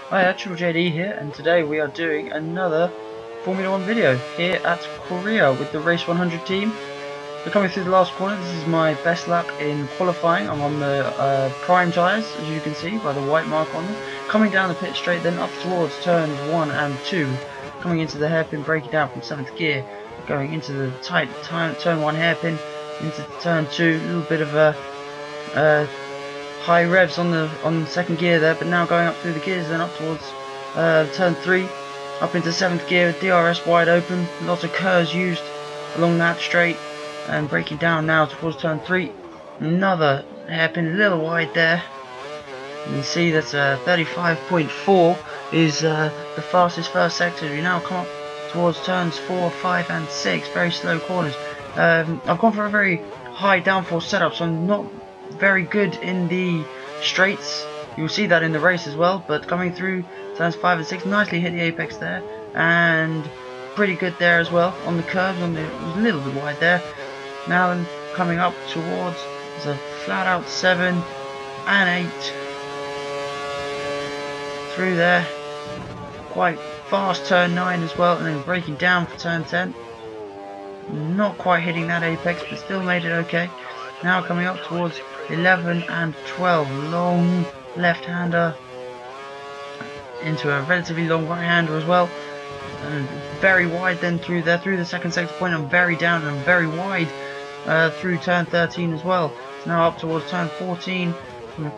Hi, TripleJD here, and today we are doing another Formula 1 video here at Korea with the Race 100 team. We're coming through the last corner. This is my best lap in qualifying. I'm on the prime tyres, as you can see by the white mark on them. Coming down the pit straight, then up towards turns 1 and 2. Coming into the hairpin, breaking down from 7th gear. Going into the tight turn 1 hairpin, into turn 2. A little bit of a high revs on the second gear there, but now going up through the gears, then up towards turn 3, up into 7th gear, DRS wide open, lots of curves used along that straight, and breaking down now towards turn 3. Another hairpin, a little wide there. You can see that 35.4 is the fastest first sector. We now come up towards turns 4, 5 and 6, very slow corners. I've gone for a very high downforce setup, so I'm not very good in the straights. You'll see that in the race as well, but coming through turns 5 and 6, nicely hit the apex there, and pretty good there as well on the curves. It was a little bit wide there. Now then, coming up towards, there's a flat out 7 and 8 through there, quite fast turn 9 as well, and then breaking down for turn 10. Not quite hitting that apex, but still made it okay. Now coming up towards 11 and 12, long left-hander into a relatively long right-hander as well, and very wide then through there, through the second sector point. I'm very down and I'm very wide through turn 13 as well. So now up towards turn 14,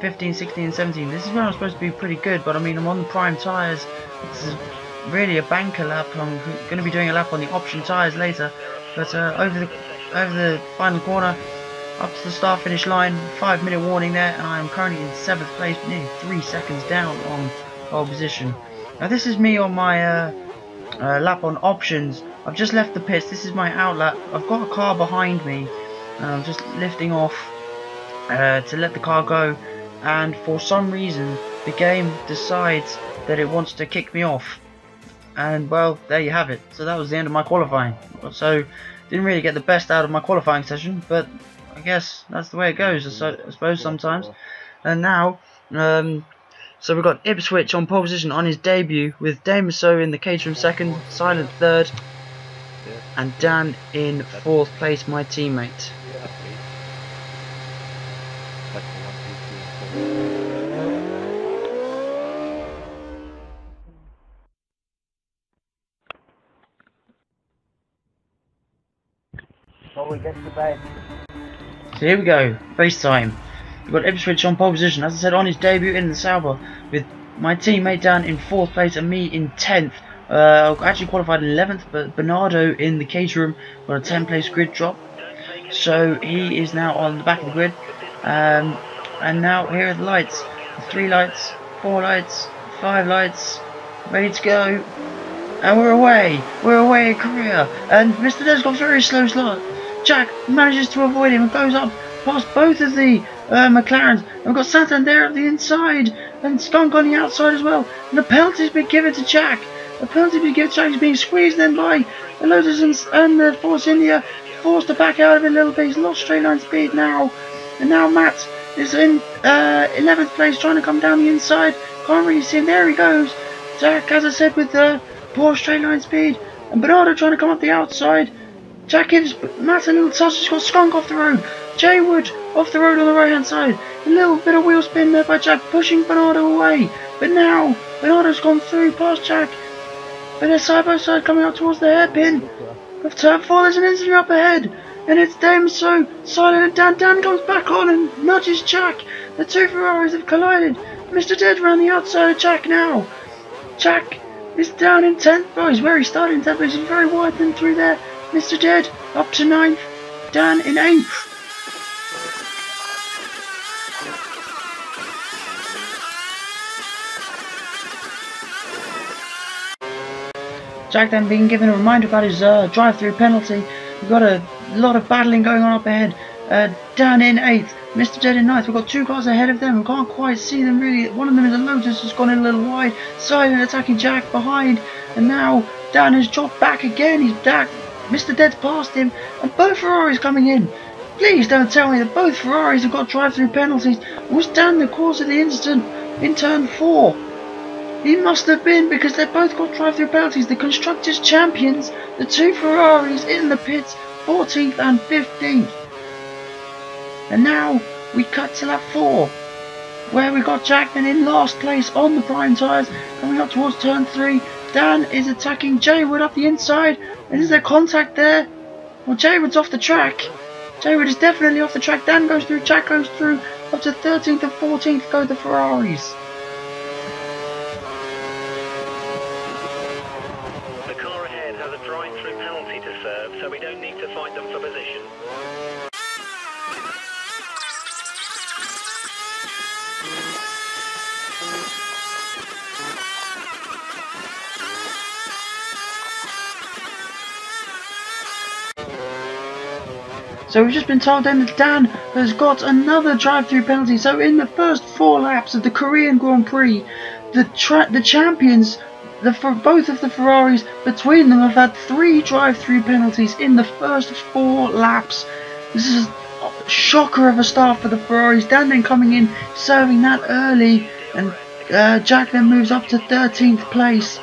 15, 16 and 17. This is where I'm supposed to be pretty good, but I mean, I'm on the prime tyres. This is really a banker lap. I'm going to be doing a lap on the option tyres later, but over the final corner, up to the start finish line, 5-minute warning there, and I am currently in 7th place, nearly 3 seconds down on pole position. Now this is me on my lap on options. I've just left the pits. This is my out lap. I've got a car behind me, and I'm just lifting off to let the car go, and for some reason the game decides that it wants to kick me off, and well, there you have it. So that was the end of my qualifying. So didn't really get the best out of my qualifying session, but I guess that's the way it goes, I suppose, sometimes. And now, so we've got Ipswich on pole position on his debut, with Damaso in the Caterham second, Silent third, and Dan in 4th place, my teammate. Before we get to bed. So here we go, race time. We've got Ipswich on pole position, as I said, on his debut in the Sauber, with my teammate Dan in 4th place and me in 10th. Actually qualified in 11th, but Bernardo in the Caterham got a 10th place grid drop, so he is now on the back of the grid. And now here are the lights: 3 lights, 4 lights, 5 lights, ready to go, and we're away in Korea. And Mr. Des got a very slow start. Jack manages to avoid him and goes up past both of the McLarens. And we've got Santander at the inside and Skunk on the outside as well. And the penalty's been given to Jack. He's being squeezed then by the Lotus and the Force India. Forced to back out of it a little bit. He's lost straight line speed now. And now Matt is in 11th place, trying to come down the inside. Can't really see him. There he goes. Jack, as I said, with poor straight line speed. And Bernardo trying to come up the outside. Jack gives Matt a little touch. He's got Skunk off the road. Jay Wood off the road on the right hand side. A little bit of wheel spin there by Jack, pushing Bernardo away. But now Bernardo's gone through past Jack. But they're side by side coming up towards the hairpin of turn 4. There's an incident up ahead, and it's Damaso, Silent and Dan. Dan comes back on and nudges Jack. The 2 Ferraris have collided. Mr. Dead around the outside of Jack now. Jack is down in 10th. Oh, he's where he started in 10th, but he's very wide then through there. Mr. Dead up to 9th, Dan in 8th. Jack then being given a reminder about his drive-through penalty. We've got a lot of battling going on up ahead. Dan in 8th, Mr. Dead in 9th. We've got 2 cars ahead of them. We can't quite see them really. One of them is a Lotus, has gone in a little wide. Silent attacking Jack behind, and now Dan has dropped back again. He's back. Mr. Dead's past him, and both Ferraris coming in. Please don't tell me that both Ferraris have got drive-through penalties. We'll stand the course of the incident in turn 4. He must have been, because they both got drive-through penalties. The Constructors' Champions, the two Ferraris in the pits, 14th and 15th. And now we cut to lap 4, where we got Jackman in last place on the prime tyres, coming up towards turn 3. Dan is attacking Jaywood up the inside, and is there contact there? Well, Jaywood's off the track. Jaywood is definitely off the track. Dan goes through, Jack goes through, up to 13th and 14th go the Ferraris. The car ahead has a drive-through penalty to serve, so we don't need to fight them for position. So we've just been told then that Dan has got another drive-through penalty. So in the first 4 laps of the Korean Grand Prix, the champions, both of the Ferraris between them have had 3 drive-through penalties in the first 4 laps. This is a shocker of a start for the Ferraris. Dan then coming in, serving that early, and Jack then moves up to 13th place.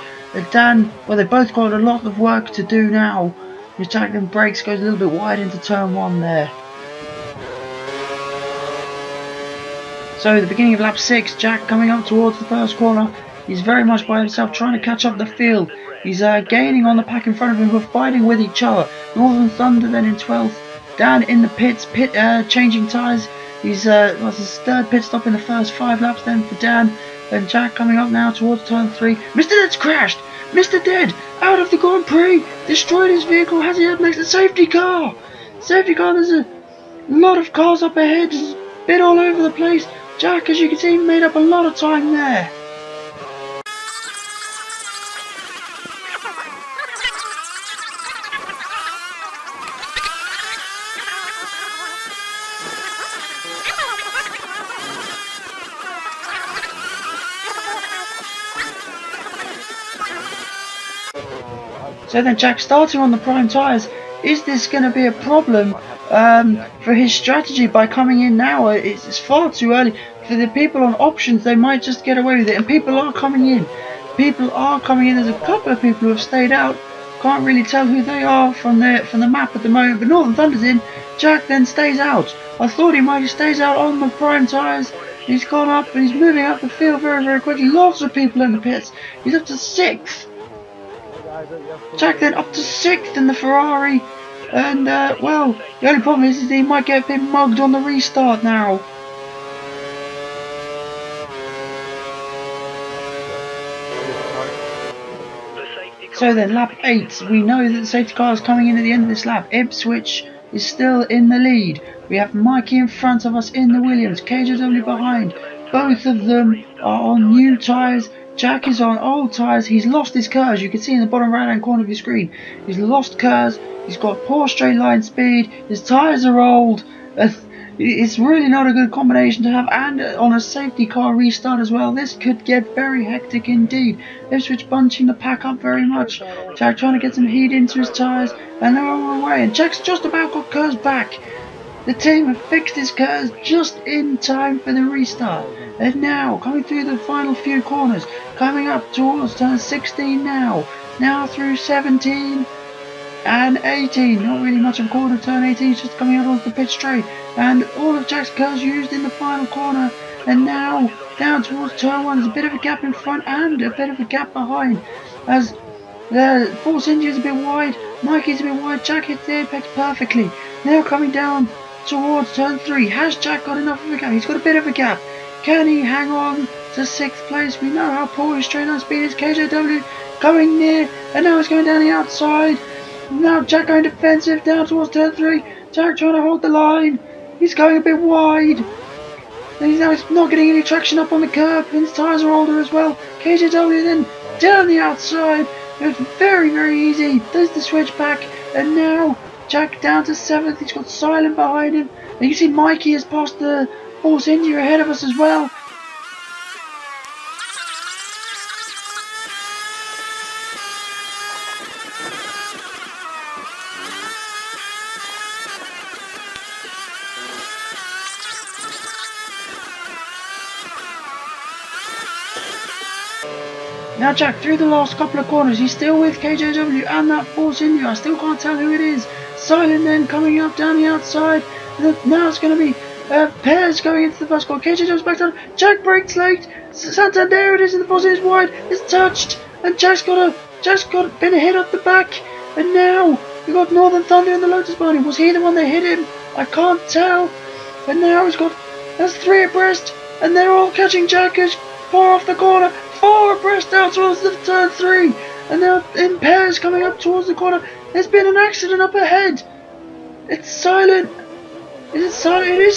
Dan, well, they both got a lot of work to do now. His Jack then brakes, goes a little bit wide into turn 1 there. So the beginning of lap 6, Jack coming up towards the first corner. He's very much by himself, trying to catch up the field. He's gaining on the pack in front of him, who are fighting with each other. Northern Thunder then in 12th. Dan in the pits, changing tyres. He's was his 3rd pit stop in the first 5 laps then for Dan. Then Jack coming up now towards turn 3. Mr. Dead's crashed! Mr. Dead, out of the Grand Prix, destroyed his vehicle. Has he up next? The safety car! Safety car, there's a lot of cars up ahead, it's a bit all over the place. Jack, as you can see, made up a lot of time there. So then Jack starting on the prime tyres. Is this going to be a problem for his strategy by coming in now? It's far too early. For the people on options, they might just get away with it. And people are coming in. People are coming in. There's a couple of people who have stayed out. Can't really tell who they are from the map at the moment. But Northern Thunder's in. Jack then stays out. I thought he might have stays out on the prime tyres. He's gone up and he's moving up the field very, very quickly. Lots of people in the pits. He's up to 6th. Jack then up to 6th in the Ferrari, and well, the only problem is he might get a bit mugged on the restart now. So then lap 8, we know that the safety car is coming in at the end of this lap. Ipswich is still in the lead. We have Mikey in front of us in the Williams, KJW behind. Both of them are on new tyres. Jack is on old tyres. He's lost his curves. You can see in the bottom right hand corner of your screen. He's lost curves. He's got poor straight line speed. His tyres are old. It's really not a good combination to have. And on a safety car restart as well. This could get very hectic indeed. Ipswich bunching the pack up very much. Jack trying to get some heat into his tyres. And they're all the way. And Jack's just about got curves back. The team have fixed his curves just in time for the restart. And now, coming through the final few corners, coming up towards turn 16 now. Now through 17 and 18. Not really much of a corner, turn 18, just coming out onto the pit straight. And all of Jack's curves used in the final corner. And now, down towards turn 1, there's a bit of a gap in front and a bit of a gap behind. As the Force India is a bit wide, Mikey's a bit wide, Jack hits the apex perfectly. Now coming down towards turn 3. Has Jack got enough of a gap? He's got a bit of a gap. Can he hang on to 6th place? We know how poor his straight line speed is. KJW coming near, and now he's going down the outside. Now Jack going defensive down towards turn 3. Jack trying to hold the line. He's going a bit wide. And he's now not getting any traction up on the curb. His tyres are older as well. KJW then down the outside. It's very, very easy. Does the switch back, and now Jack down to 7th. He's got Silent behind him. And you can see Mikey has passed the Force India ahead of us as well. Now Jack, through the last couple of corners, he's still with KJW and that Force India. I still can't tell who it is. Silent then coming up down the outside. And now it's going to be Pairs going into the first corner. KJW's back down. Jack breaks late. Santander it is in the Force is wide. It's touched. And Jack's got been hit up the back. And now we've got Northern Thunder in the Lotus Bunny. Was he the one that hit him? I can't tell. And now that's 3 abreast. And they're all catching Jack as 4 off the corner. 4 abreast out towards the turn 3. And now in Pairs coming up towards the corner. There's been an accident up ahead. It's silent. It is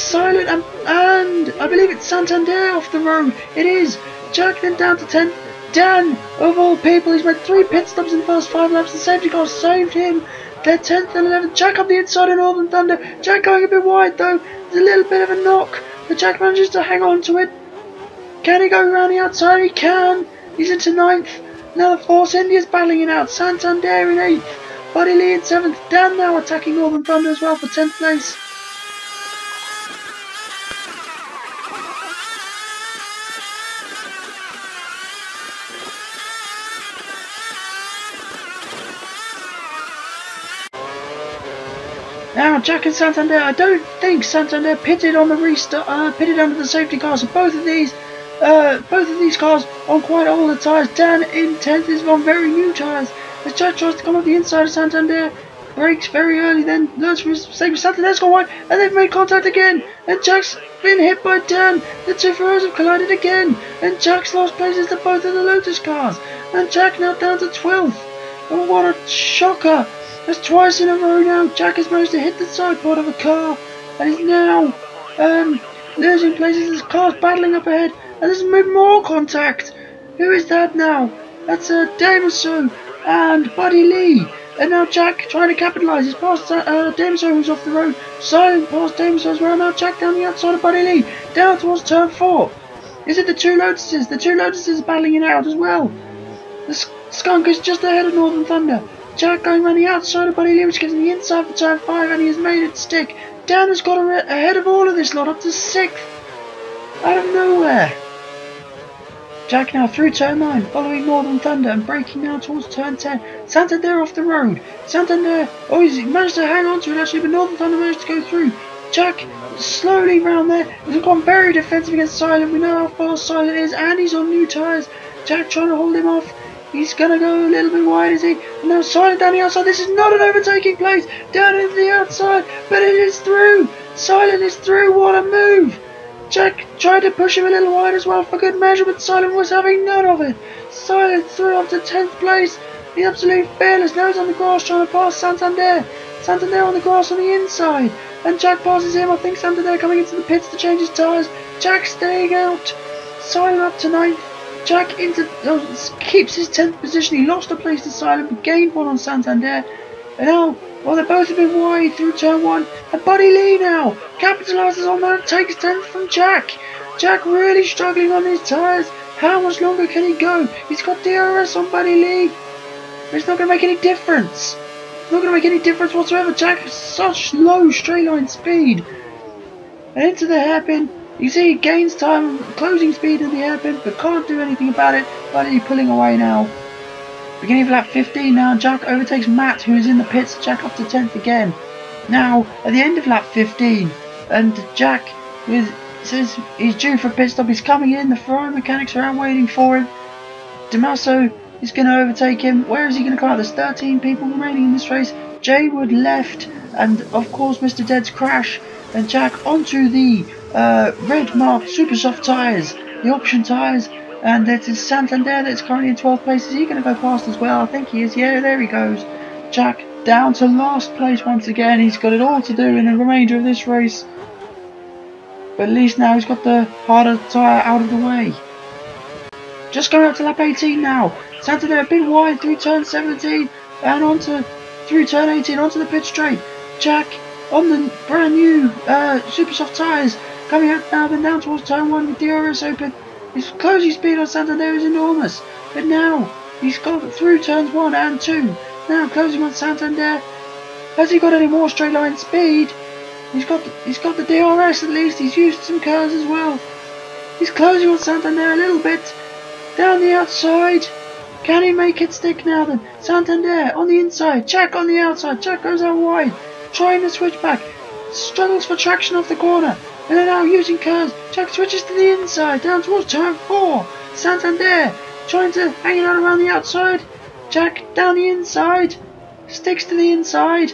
silent. And I believe it's Santander off the road. It is. Jack then down to 10th. Dan, of all people, he's made 3 pit stops in the first 5 laps. The safety car saved him. They're 10th and 11th. Jack up the inside of Northern Thunder. Jack going a bit wide though. There's a little bit of a knock. But Jack manages to hang on to it. Can he go around the outside? He can. He's into 9th. Now the Force India's battling it out. Santander in 8th. Buddy Lee in 7th. Dan now attacking Northern Thunder as well for 10th place. Now Jack and Santander, I don't think Santander pitted on the restart, pitted under the safety car. So both of these cars on quite older tyres. Dan in 10th is on very new tyres. As Jack tries to come up the inside of Santander, brakes very early, then learns from his mistake. Santander's gone wide, and they've made contact again. And Jack's been hit by Dan. The 2 Ferraris have collided again, and Jack's lost places to both of the Lotus cars. And Jack now down to 12th. And what a shocker! That's twice in a row now. Jack has managed to hit the side part of a car and is now losing places. There's cars battling up ahead and there's made more contact. Who is that now? That's Damaso and Buddy Lee. And now Jack trying to capitalise. He's past Damaso who's off the road. Silent past Damaso as well. Now Jack down the outside of Buddy Lee. Down towards turn 4. Is it the 2 Lotuses? The 2 Lotuses are battling it out as well. The Skunk is just ahead of Northern Thunder. Jack going around the outside of Buddy Lee, which gives him the inside for turn 5, and he has made it stick. Dan has got ahead of all of this lot, up to 6th. Out of nowhere. Jack now through turn 9, following Northern Thunder, and braking now towards turn 10. Santander off the road. Santander, he's managed to hang on to it actually, but Northern Thunder managed to go through. Jack slowly round there. He's gone very defensive against Silent. We know how fast Silent is, and he's on new tyres. Jack trying to hold him off. He's going to go a little bit wide, is he? And now Silent down the outside. This is not an overtaking place. Down into the outside. But it is through. Silent is through. What a move. Jack tried to push him a little wide as well for good measure, but Silent was having none of it. Silent through up to 10th place. The absolute fearless. Now he's on the grass trying to pass Santander. Santander on the grass on the inside. And Jack passes him. I think Santander coming into the pits to change his tyres. Jack staying out. Silent up to 9th. Jack keeps his 10th position. He lost a place to Silent, but gained one on Santander. And now, they're both a bit wide through turn 1. And Buddy Lee now capitalises on that, takes 10th from Jack. Jack really struggling on his tyres. How much longer can he go? He's got DRS on Buddy Lee. But it's not going to make any difference. It's not going to make any difference whatsoever. Jack has such low straight line speed. And into the hairpin. You see, he gains time, closing speed in the hairpin, but can't do anything about it. Buddy pulling away now. Beginning of lap 15 now, Jack overtakes Matt, who is in the pits. Jack up to 10th again. Now, at the end of lap 15, and Jack says he's due for a pit stop. He's coming in. The Ferrari mechanics are out waiting for him. Damaso is going to overtake him. Where is he going to come out? There's 13 people remaining in this race. Jay Wood left, and of course Mr. Dead's crash. And Jack onto the red marked super soft tyres, the option tyres, and it is Santander that's currently in 12th place. Is he going to go past as well? I think he is. Yeah, there he goes. Jack down to last place once again. He's got it all to do in the remainder of this race, but at least now he's got the harder tyre out of the way. Just going up to lap 18 now. Santander a bit wide through turn 17 and through turn 18 onto the pit straight. Jack on the brand new super soft tyres, coming out now and down towards turn 1 with DRS open. His closing speed on Santander is enormous, but now he's got through turns 1 and 2. Now closing on Santander. Has he got any more straight line speed? He's got the DRS at least. He's used some curves as well. He's closing on Santander a little bit. down the outside. Can he make it stick now then? Santander on the inside, Jack on the outside, Jack goes out wide, trying to switch back, struggles for traction off the corner, and then now using curves, Jack switches to the inside, down towards turn 4, Santander trying to hang it out around the outside, Jack down the inside, sticks to the inside,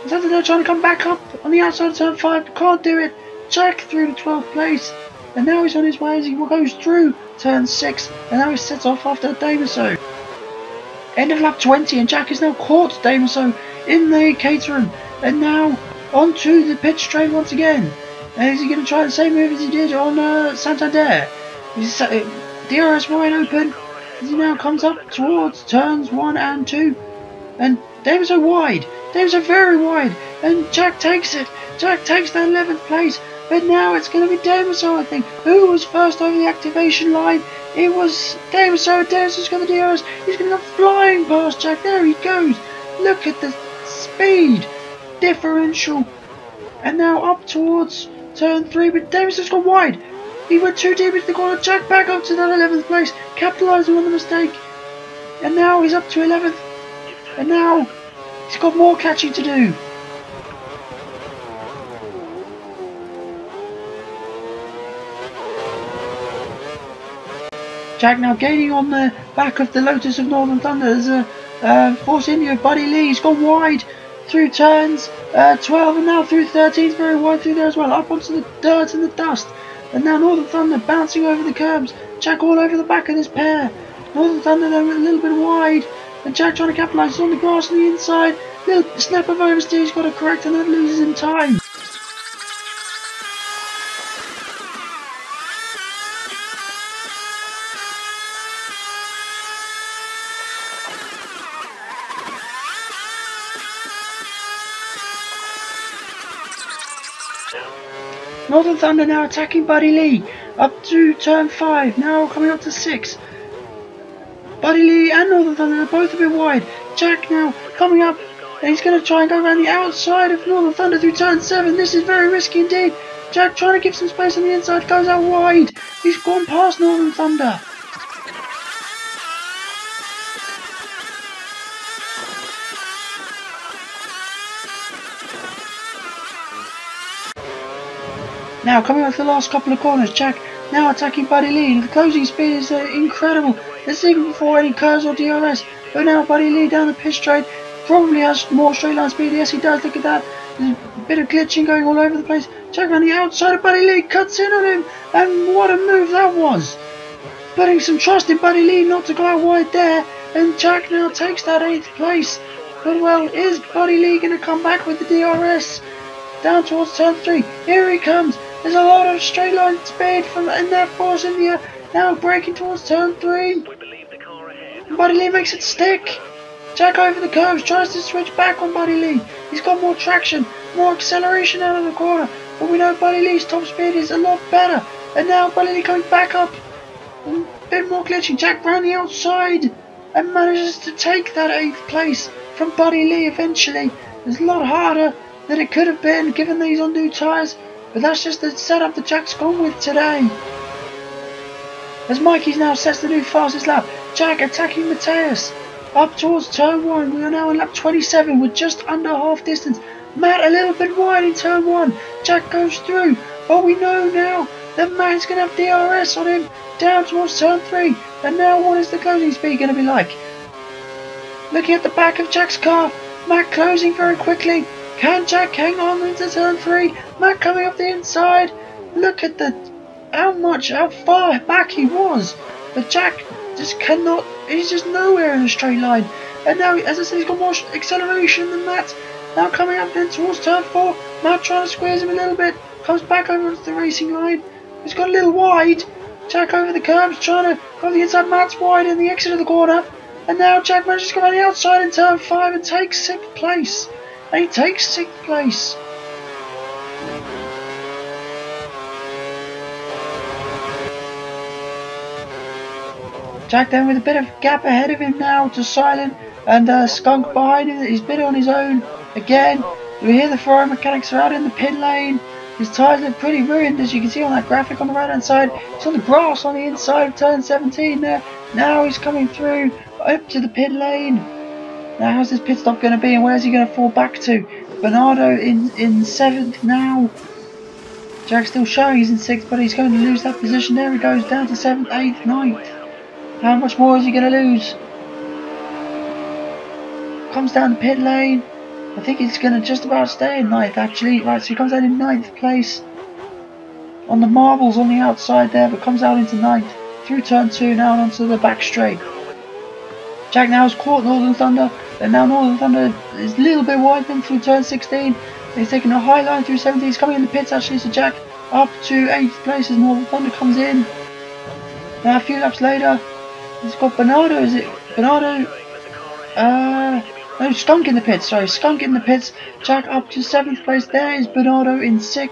Santander trying to come back up on the outside of turn 5, but can't do it, Jack through the 12th place, and now he's on his way as he goes through turn 6, and now he sets off after Damaso. End of lap 20, and Jack is now caught Damaso in the Caterham, and now onto the pit straight once again. And is he going to try the same move as he did on Santander? DRS wide open as he now comes up towards turns 1 and 2, and Damaso wide, Damaso very wide, and Jack takes it. Jack takes that 11th place. But now it's going to be Damaso, I think. Who was first over the activation line? It was Damaso. Damaso's got the DRS. He's going to go flying past Jack. There he goes. Look at the speed differential. And now up towards turn 3. But Damaso's gone wide. He went too deep into the corner. Jack back up to that 11th place. Capitalising on the mistake. And now he's up to 11th. And now he's got more catching to do. Jack now gaining on the back of the Lotus of Northern Thunder. There's a Force India, Buddy Lee. He's gone wide through turns 12 and now through 13. Very wide through there as well. Up onto the dirt and the dust. And now Northern Thunder bouncing over the curbs. Jack all over the back of this pair. Northern Thunder though a little bit wide. And Jack trying to capitalise on the grass on the inside. Little snap of oversteer he's got to correct, and that loses him time. Northern Thunder now attacking Buddy Lee up to turn 5, now coming up to 6. Buddy Lee and Northern Thunder are both a bit wide. Jack now coming up, and he's going to try and go around the outside of Northern Thunder through turn 7. This is very risky indeed. Jack trying to give some space on the inside, goes out wide. He's gone past Northern Thunder. Now coming off the last couple of corners, Jack now attacking Buddy Lee. The closing speed is incredible. This is even before any curves or DRS. But now Buddy Lee down the pit straight probably has more straight line speed. Yes, he does. Look at that. There's a bit of glitching going all over the place. Jack on the outside of Buddy Lee cuts in on him, and what a move that was. Putting some trust in Buddy Lee not to go out wide there, and Jack now takes that 8th place. But well, is Buddy Lee going to come back with the DRS? Down towards turn 3. Here he comes. There's a lot of straight line speed from in that Force India. Now breaking towards turn 3. And Buddy Lee makes it stick. Jack over the curves, tries to switch back on Buddy Lee. He's got more traction, more acceleration out of the corner. But we know Buddy Lee's top speed is a lot better. And now Buddy Lee coming back up. A bit more glitching. Jack round the outside and manages to take that 8th place from Buddy Lee eventually. It's a lot harder than it could have been given these on new tyres. But that's just the setup that Jack's gone with today. As Mikey's now sets the new fastest lap. Jack attacking Mateus up towards turn 1. We are now on lap 27 with just under half distance. Matt a little bit wide in turn 1. Jack goes through. But we know now that Matt's going to have DRS on him down towards turn 3. And now what is the closing speed going to be like? Looking at the back of Jack's car. Matt closing very quickly. Can Jack hang on into turn 3? Matt coming up the inside. Look at how far back he was. But Jack just cannot, he's just nowhere in a straight line. And now, as I said, he's got more acceleration than Matt. Now coming up then towards turn 4. Matt trying to squeeze him a little bit. Comes back over onto the racing line. He's got a little wide. Jack over the curbs, trying to go on the inside. Matt's wide in the exit of the corner. And now Jack manages to come on the outside in turn 5 and takes 6th place. And he takes 6th place. Jack then with a bit of gap ahead of him now to Silent, and Skunk behind him. He's a bit on his own again. We hear the Ferrari mechanics are out in the pit lane. His tyres look pretty ruined, as you can see on that graphic on the right hand side. It's on the grass on the inside of turn 17 there. Now he's coming through up to the pit lane. Now how's this pit stop going to be, and where's he going to fall back to? Bernardo in 7th now. Jack's still showing he's in 6th, but he's going to lose that position. There he goes, down to 7th, 8th, 9th. How much more is he going to lose? Comes down the pit lane. I think he's going to just about stay in 9th actually. Right, so he comes out in 9th place. On the marbles on the outside there, but comes out into 9th. Through turn 2 now and onto the back straight. Jack now has caught Northern Thunder. And now Northern Thunder is a little bit wide then through turn 16. He's taking a high line through 17. He's coming in the pits actually. So Jack up to 8th place as Northern Thunder comes in. Now a few laps later, he's got Bernardo. Is it Bernardo? No, Skunk in the pits, sorry, Skunk in the pits. Jack up to 7th place. There is Bernardo in 6th.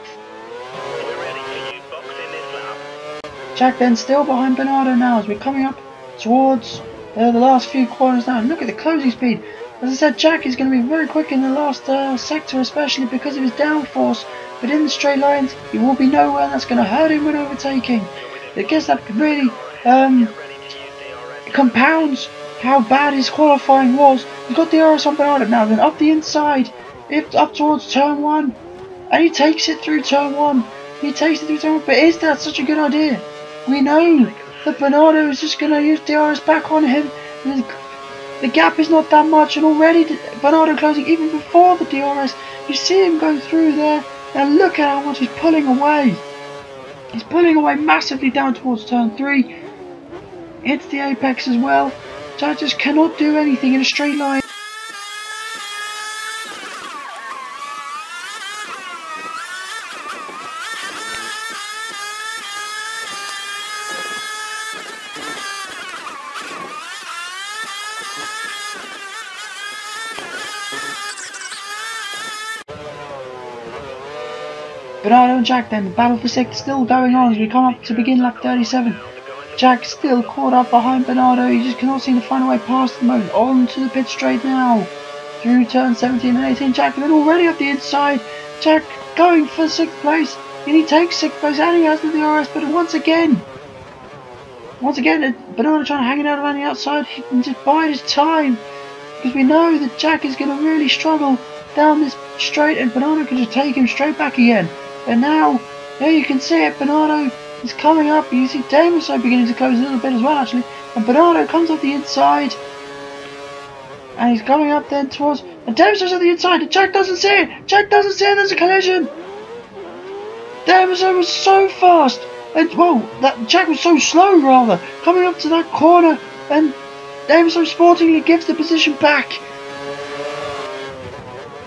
Jack then still behind Bernardo now as we're coming up towards the last few corners now. And look at the closing speed. As I said, Jack is going to be very quick in the last sector, especially because of his downforce. But in the straight lines, he will be nowhere, and that's going to hurt him when overtaking. I guess that really compounds how bad his qualifying was. He's got DRS on Bernardo now, then up the inside, up towards turn 1, and he takes it through turn 1. He takes it through turn 1, but is that such a good idea? We know that Bernardo is just going to use DRS back on him. The gap is not that much, and already Bernardo closing even before the DRS. You see him go through there, and look at how much he's pulling away. He's pulling away massively down towards turn 3. It's the apex as well. Jack just cannot do anything in a straight line. Bernardo and Jack then, the battle for 6th still going on as we come up to begin lap 37. Jack still caught up behind Bernardo. He just cannot seem to find a way past the moment. On to the pit straight now. Through turn 17 and 18. Jack then already up the inside. Jack going for 6th place. And he takes 6th place and he has the DRS. But once again, Bernardo trying to hang it out around the outside. He can just bide his time. Because we know that Jack is going to really struggle down this straight. And Bernardo can just take him straight back again. And now, there you can see it. Bernardo is coming up. You see Damaso beginning to close a little bit as well actually. And Bernardo comes off the inside. And he's coming up then towards... And Damaso's on the inside. And Jack doesn't see it. Jack doesn't see it. There's a collision. Damaso was so fast. And, well, that Jack was so slow rather. Coming up to that corner. And Damaso sportingly gives the position back.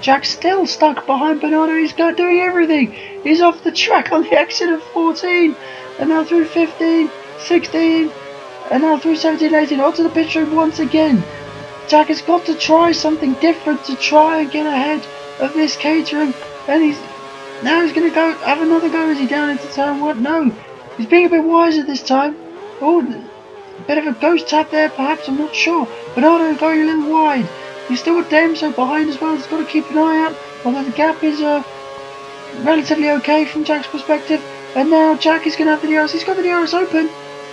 Jack's still stuck behind Bernardo. He's doing everything. He's off the track on the exit of 14. And now through 15, 16, and now through 17, 18, onto the pit road once again. Jack has got to try something different to try and get ahead of this catering. And he's going to go have another go. Is he down into turn 1? No. He's being a bit wiser this time. Oh, a bit of a ghost tap there perhaps, I'm not sure. Bernardo going a little wide. He's still got Damaso behind as well. He's got to keep an eye out. Although the gap is relatively okay from Jack's perspective. And now Jack is going to have the DRS. He's got the DRS open.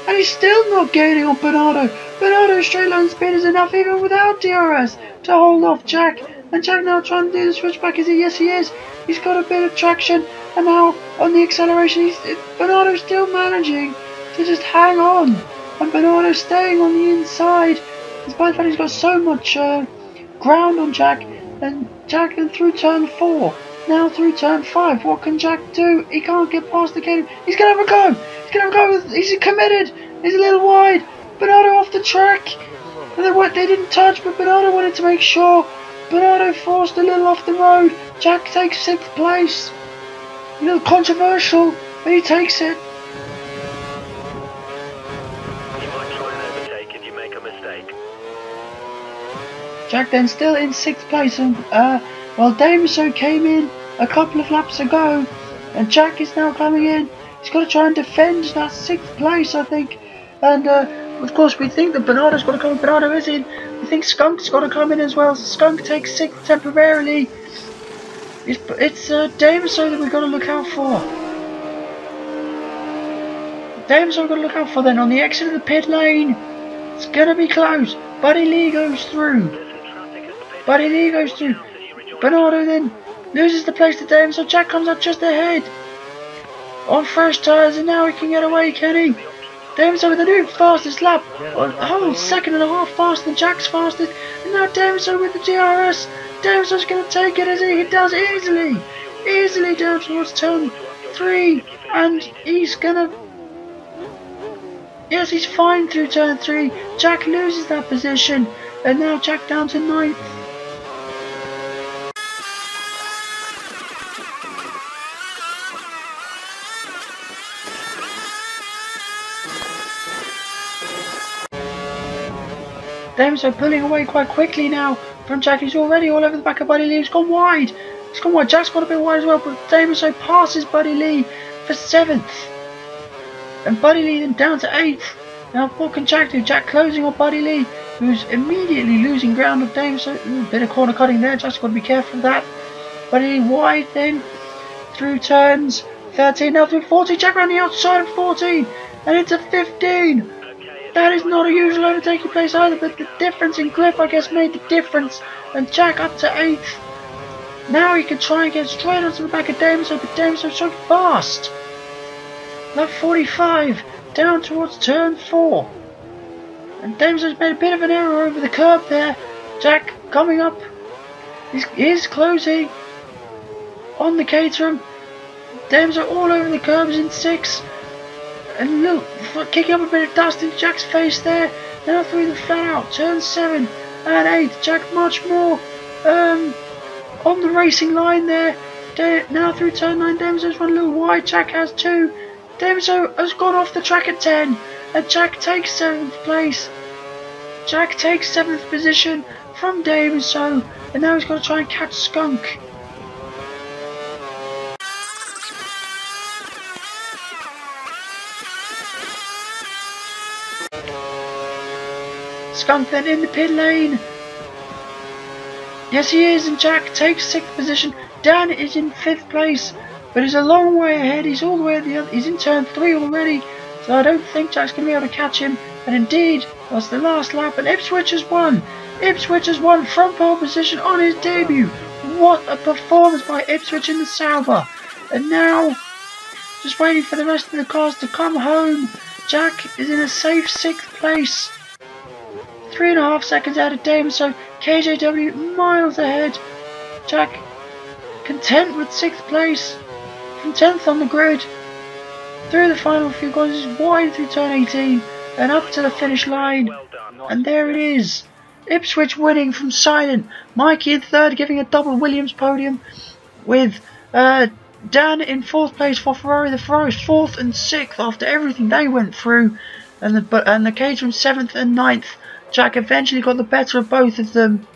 And he's still not gaining on Bernardo. Bernardo's straight line speed is enough even without DRS to hold off Jack. And Jack now trying to do the switchback. Is he? Yes, he is. He's got a bit of traction. And now on the acceleration, Bernardo's still managing to just hang on. And Bernardo staying on the inside. Despite the fact he's got so much ground on Jack. And Jack through turn 4. Now through turn 5, what can Jack do? He can't get past the gate. He's going to have a go. He's going to have a go. He's committed. He's a little wide. Bernardo off the track. And they didn't touch, but Bernardo wanted to make sure. Bernardo forced a little off the road. Jack takes 6th place. A little controversial, but he takes it. You might try and overtake if you make a mistake. Jack then still in 6th place, and while Damaso came in a couple of laps ago, and Jack is now coming in. He's got to try and defend that 6th place, I think. And of course, we think that Bernardo's got to come in. Bernardo is in. We think Skunk's got to come in as well. Skunk takes 6th temporarily. It's Dameso that we've got to look out for. Dameso we've got to look out for then on the exit of the pit lane. It's gonna be close. Buddy Lee goes through. Buddy Lee goes through. Bernardo then loses the place to Dameso. Jack comes up just ahead on fresh tyres, and now he can get away, can he? Dameso with the new fastest lap, a whole second and a half faster than Jack's fastest, and now Dameso with the DRS. Dameso's going to take it as he does easily down towards turn 3, and he's going to, yes, he's fine through turn 3. Jack loses that position, and now Jack down to 9th. Dameso pulling away quite quickly now from Jack. He's already all over the back of Buddy Lee. He's gone wide. Jack's gone a bit wide as well, but Dameso passes Buddy Lee for 7th. And Buddy Lee then down to 8th. Now what can Jack do? Jack closing on Buddy Lee, who's immediately losing ground of Dameso. Bit of corner cutting there. Jack's got to be careful of that. Buddy Lee wide then through turns 13, now through 14. Jack around the outside of 14 and into 15. That is not a usual overtaking place either, but the difference in grip, I guess, made the difference. And Jack up to 8th. Now he can try and get straight onto the back of Dameso, but Dameso's so fast. Lap 45, down towards turn 4. And Dameso's made a bit of an error over the curb there. Jack coming up. He's closing on the Caterham. Dameso all over the curbs in 6. And look, kicking up a bit of dust in Jack's face there. Now through the flat out, turn 7 and 8. Jack much more on the racing line there. Now through turn 9, Dameso's run a little wide. Jack has 2. Dameso has gone off the track at 10, and Jack takes 7th place. Jack takes 7th position from Dameso, and now he's got to try and catch Skunk. Skunk then in the pit lane. Yes, he is, and Jack takes 6th position. Dan is in 5th place, but he's a long way ahead. He's all the way at the other. He's in turn 3 already, so I don't think Jack's going to be able to catch him. And indeed, that's the last lap, and Ipswich has won. Ipswich has won from pole position on his debut. What a performance by Ipswich in the Sauber. And now, just waiting for the rest of the cars to come home. Jack is in a safe 6th place. 3.5 seconds out of Dameso. KJW miles ahead. Jack content with 6th place from 10th on the grid. Through the final few corners, wide through turn 18 and up to the finish line. And there it is. Ipswich winning from silent. Mikey in 3rd, giving a double Williams podium, with Dan in 4th place for Ferrari. The Ferrari's 4th and 6th after everything they went through, and the Caterham 7th and 9th. Jack eventually got the better of both of them.